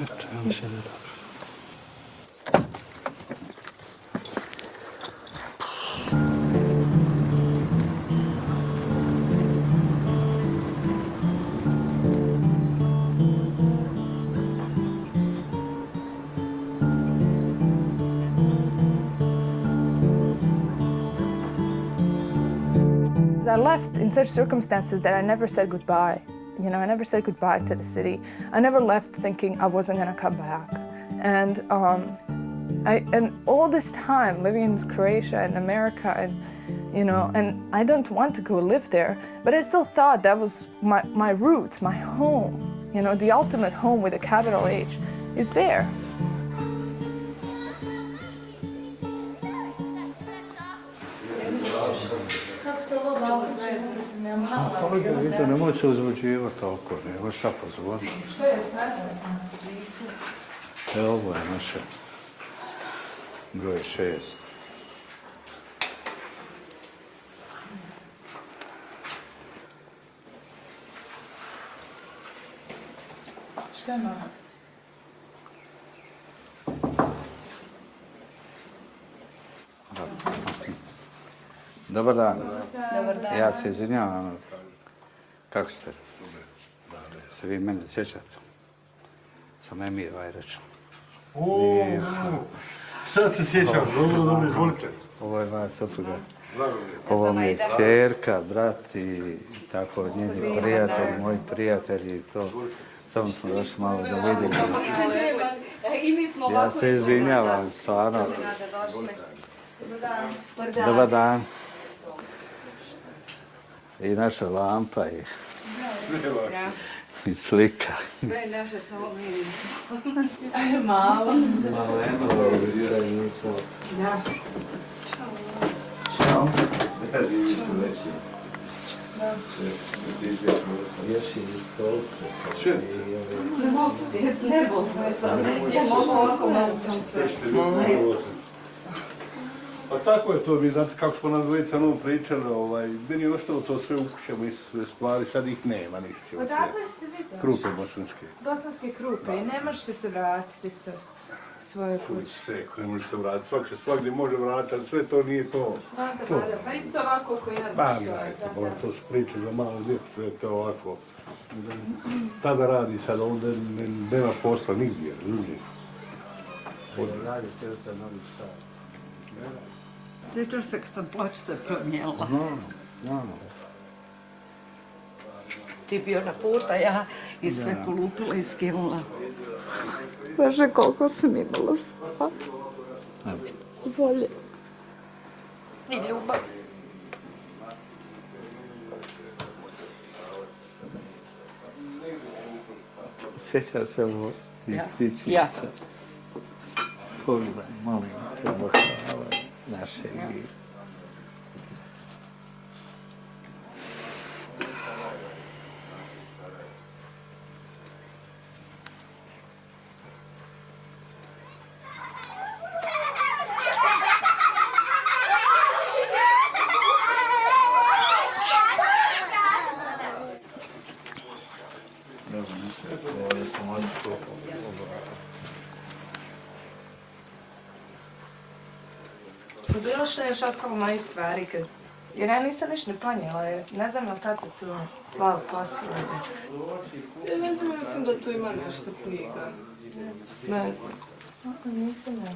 Eto, ja mislim da je dobro.
I left in such circumstances that I never said goodbye. You know, I never said goodbye to the city. I never left thinking I wasn't going to come back. And all this time living in Croatia and America, and you know, and I don't want to go live there, but I still thought that was my roots, my home, you know, the ultimate home with a capital H is there.
Toliko vidite, nemoj se uzbuđivati toliko, nego šta pozvoni.
Što je sve, ne znam.
Ovo je naše broj 6.
Šta je mama?
Dobar dan.
Dobar dan.
Ja se izvinjavam. Kako ste? Se vi mene sjećate? Sam Emir Vajrač.
Sad se sjećam, dobro, izvolite.
Ovo je moja supruga. Ovo mi je čerka, brat i tako njeni prijatelji, moji prijatelji i to. Samo smo došli malo da vidimo. Ja se izvinjavam, stvarno. Dobar dan. I naša lampa i slika.
Sve je naše, samo mi nismo.
Malo.
Malo sad nismo.
Ja.
Ćao. Još i stolce.
Ne mogu sjeti, nervozna sam. Ja mogu ovako malo sam.
Pa tako je to, vi znate kako smo nas dvojica novom pričali, meni je ostalo to sve u kućama i sve stvari, sad ih nema ništa.
Odakle ste vi došli?
Krupe bosanske.
Bosanske Krupe i ne možete se vratiti isto svoje kuće.
Sve, ne može se vratiti, svak se svakdje može vratiti, ali sve to nije to.
Pa isto ovako ko ja.
Pa gledajte, to su priče za malo djecu, sve to ovako. Tada radi, sad ovdje nema posla nigdje, ljudi.
Radite za Novi Sad.
Sjećaš se kad sam pločice promijenila.
No.
Ti bio na puta, ja i sve polupila i skinula. Bože, koliko sam imala sva. Volje. I ljubav.
Sjećam se ovo iz ptičica.
Ja.
Pogledaj, molim te, Boga, naše igre.
Bilo što je još ostalo mojih stvari, jer ja nisam ništa ne planjela, jer ne znam li tata tu slavu poslije.
Ja ne znam, mislim da tu ima nešto knjiga. Ne znam.
Nisam ja.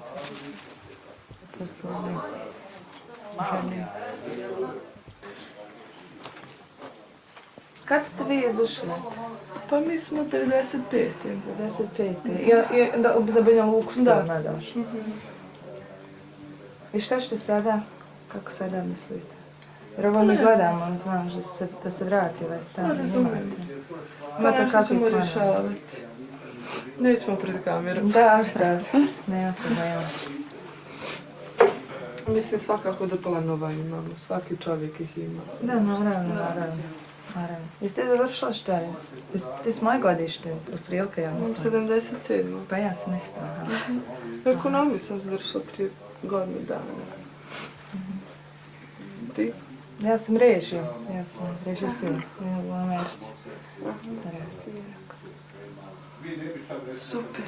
Kad ste vi izašli?
Pa mi smo 95.
95. I za Banja Luku ste odmah došli? I šta ćete sada? Kako sada mislite? Jer ovo mi gledamo, znaš, da se vrati ovaj stan.
Razumijem. Pa što ćemo rješavati. Nećemo pred kamerom.
Da, nema problema.
Mislim svakako da planova imamo, svaki čovjek ih ima.
Da, naravno. Jeste završila šta je? Ti si moje godište, otprilike, ja mislim.
77.
Pa ja sam isto,
Ekonomiju sam završila prije godinu dana. Ti?
Ja sam režio sin u Americi.
Super.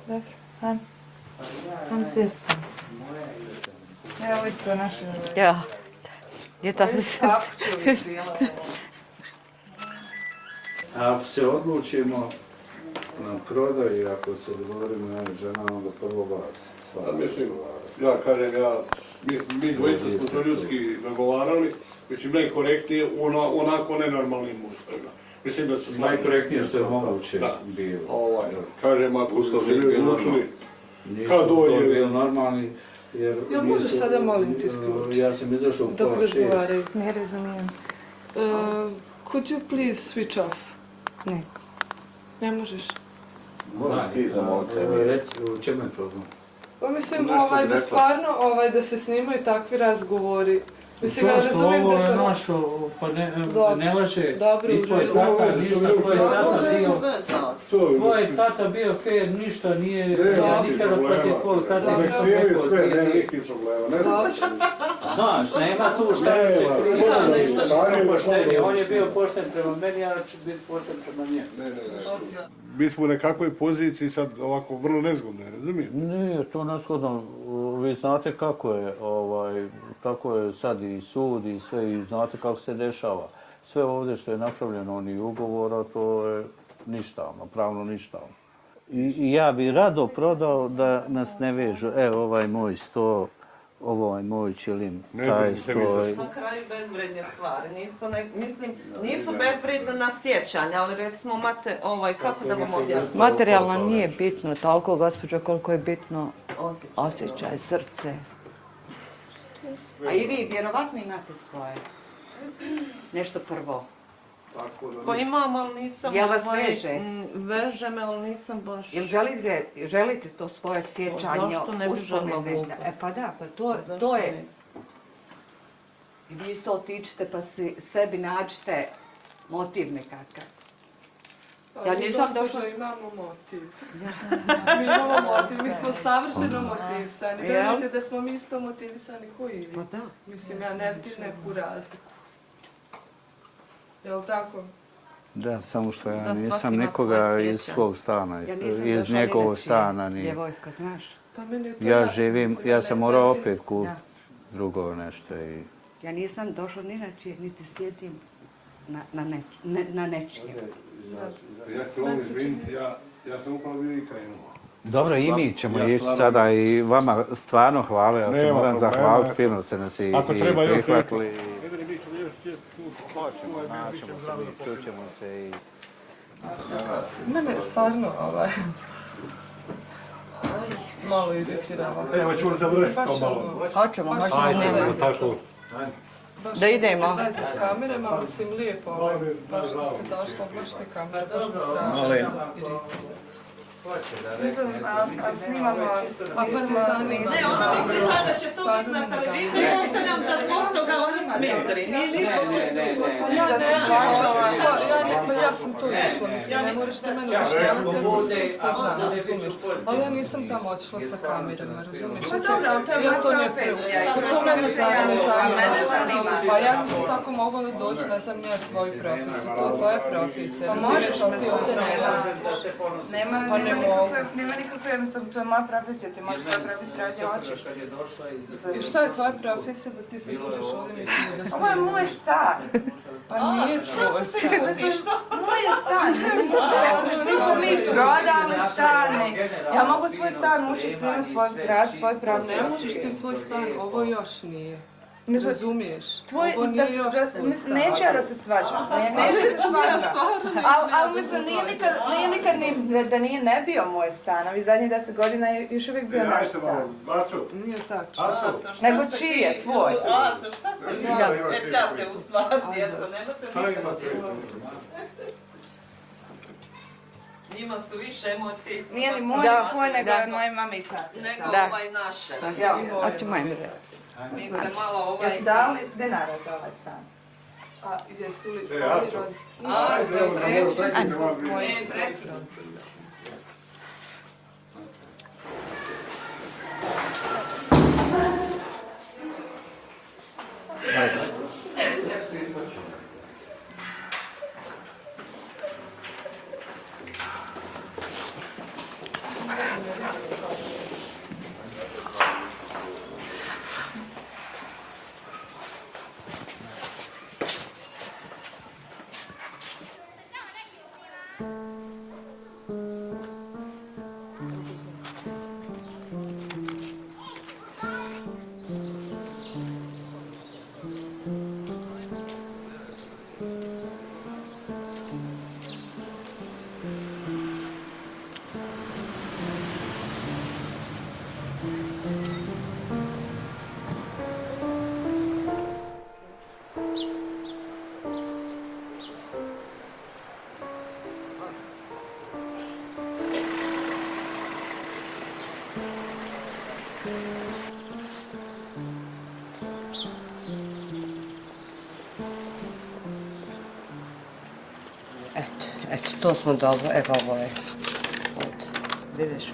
Dobro, hajmo sjesti. Evo isto naše...
Ja. Je tako se...
Ako se odlučimo na prodaju, ako se dogovorimo na žena, onda prvo vas.
Mislim, ja kažem, mi dvojica smo to ljudski nagovarali, mislim, najkorektnije, onako nenormalnim uslovima. Mislim da se...
Najkorektnije što je moguće bilo.
Kažem, ako smo se mi odlučili, kad
Uslovi
dođe...
bili normalni,
Jel možeš sada molim ti isključiti?
Ja sam izašao u
Dok
pola 6.
razgovaraju.
Ne razumijem.
Could you please switch off?
Ne.
Ne možeš.
Možeš ti zamoliti.
Reci, u čemu je problem?
Pa mislim,
Nešto bi
da
rekla.
stvarno, da se snimaju takvi razgovori. Mislim, ja
To što
razumijem
ovo
da
je
to...
našo, pa
Dobro.
ne laže.
Dobro,
I tvoj
u
tata,
redu.
ništa, tvoj tata bio fair, ništa nije, ja nikada protiv tvojeg tata nisam rekao dvije riječi. Znaš, nema tu šta da se krije, ništa što pošteni. On je bio pošten prema meni, ja ću biti pošten prema njemu.
Mi smo u nekakvoj poziciji sad ovako vrlo nezgodno, razumijete?
Nije to nezgodno, vi znate kako je sad i sud i sve, i znate kako se dešava. Sve ovdje što je napravljeno, oni ugovora, to je ništavno, pravno ništavno. I ja bi rado prodao da nas ne vežu, ovaj moj sto, ovo je moj čilim, taj sto.
Na kraju bezvredne stvari, nisu bezvredne na sjećanje, ali recimo kako da vam objasnim?
Materijalno nije bitno toliko, gospođo, koliko je bitno osjećaj, srce. A i vi vjerovatno imate svoje. Nešto prvo.
Pa imam, ali nisam...
Jel vas veže?
Veže me, ali nisam baš...
Jel želite to svoje sjećanje,
Zašto ne bi želila glupost?
Pa da, pa to je... I vi se otičite pa sebi nađite motiv nekakav.
Ja nisam došla... imamo motiv. Mi imamo motiv, mi smo savršeno motivisani. Vjerujte da smo mi isto motivisani koji vi.
Pa da.
Mislim, ja ne vidim neku razliku. Jel' tako?
Da, samo što ja nisam nikoga iz svog stana, iz njegovog stana.
Djevojka, znaš?
Ja živim, ja sam morao opet kupiti drugo nešto.
Ja nisam došla ni na čije, niti sjedim na nečije.
Ja se mogu izviniti, ja sam upravo bio i krenuo.
Dobro, i mi ćemo ići sada i vama stvarno hvala, ja se moram zahvaliti, fino ste nas i prihvatili. Hoćemo, naćemo se mi, čućemo se i...
Mene stvarno malo iritira ovako.
Evo ćemo završiti to malo.
Hoćemo,
tako.
Da idemo.
Baš s kamerama, mislim lijepo, baš što ste došli, baš te kamere, baš mi strašno iritira.
Mislim, a snimamo...
Ne, ona misli sada će to biti na televiziji, ostavljam da zbog toga oni smetri.
Ja sam tu išla, mislim, ne moraš ti meni objašnjavati, ja to sve isto znam, razumiješ. Ali ja nisam tamo otišla sa kamerama, razumiješ.
Pa dobro, ali to je moja profesija.
To mene ne zanima. Pa ja nisam tako mogla da doći, ne znam nije svoju profesiju, to je tvoja profesija.
Pa možeš,
ali ti ovdje ne radiš.
Nema nikakve, ja mislim, to je moja profesija, ti možeš svoju profesiju raditi hoćeš.
I šta je tvoja profesija da ti se dođeš ovdje, mislim da snimam?
Ovo je moj stan.
Pa nije tvoj stan.
Moj je stan, nismo mi prodali stan. Ja mogu svoj stan ući snimati svoj brat, svoj profesiju.
Ne možeš ti tvoj stan, ovo još nije.
Mislim,
razumiješ?
Ovo nije još tvoj stan. Neću ja da se svađam. Neću da se svađam. Ali mislim, nije nikad ni da nije ne bio moj stan. Ovi zadnjih 10 godina je još uvijek bio naš stan.
Nije tako.
Nego čiji je tvoj?
Aco, šta se vi petljate u stvar, djeco, nemate nikada. Njima su više emocije.
Nije ni moj, ni tvoj, nego je moje mami i tata.
Nego ovaj naše.
Hoću moje mre.
Mi se malo
Jesu dali denara za ovaj stan?
A jesu li tvoji roditelji?
Moje prekid.
Eto, to smo dobro, evo ovo je. Vidiš,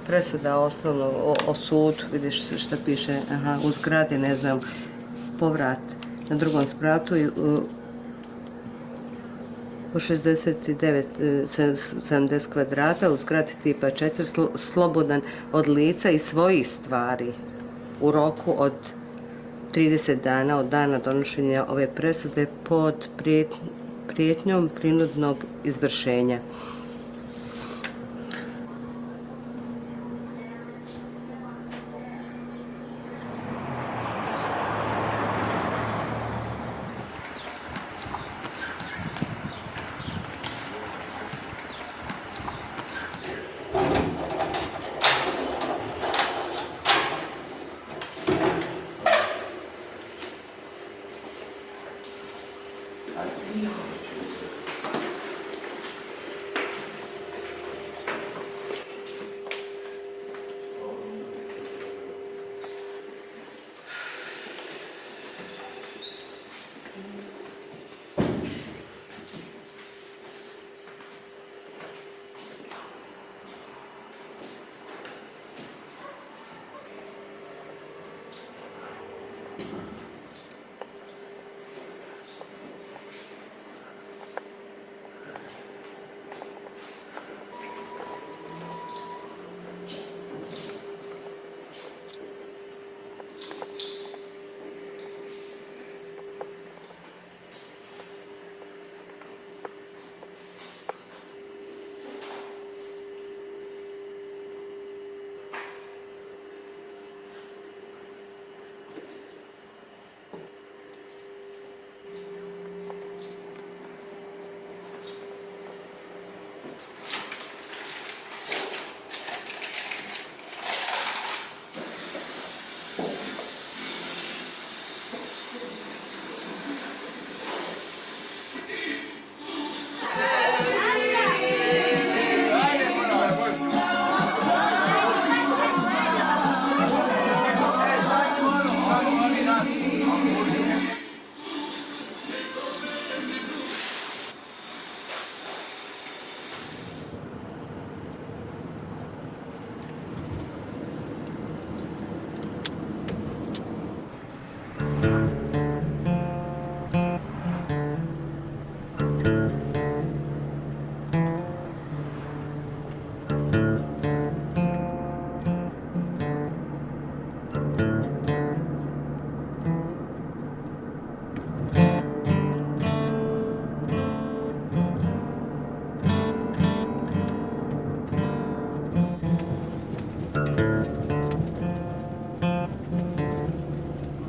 presuda osnovno o sudu, vidiš šta piše, aha, u zgradi, ne znam, povrat na drugom spratu u 69-70 kvadrata, u zgradi tipa 4, slobodan od lica i svojih stvari u roku od 30 dana od dana donošenja ove presude pod prijetnjom prinudnog izvršenja.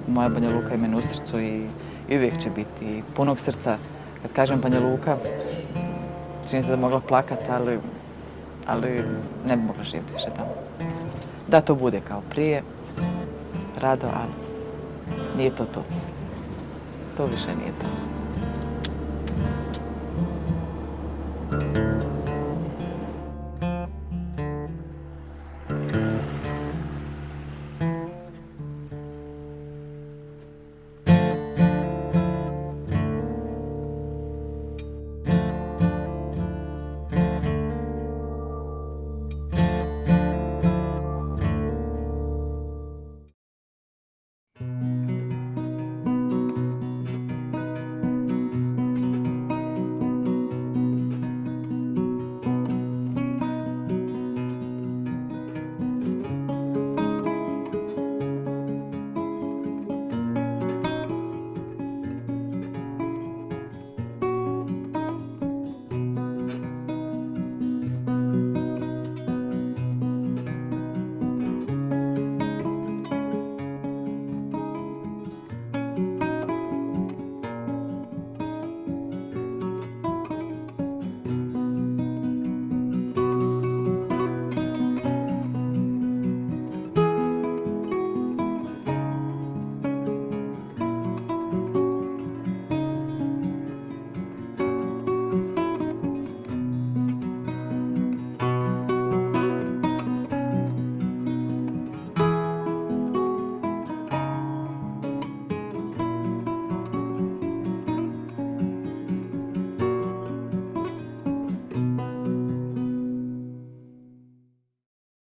Moja Banja Luka je meni u srcu i uvijek će biti punog srca. Kad kažem Banja Luka, čini se da mogla plakati, ali ne bi mogla živjeti više tamo. Da to bude kao prije, rado, ali nije to to. To više nije to.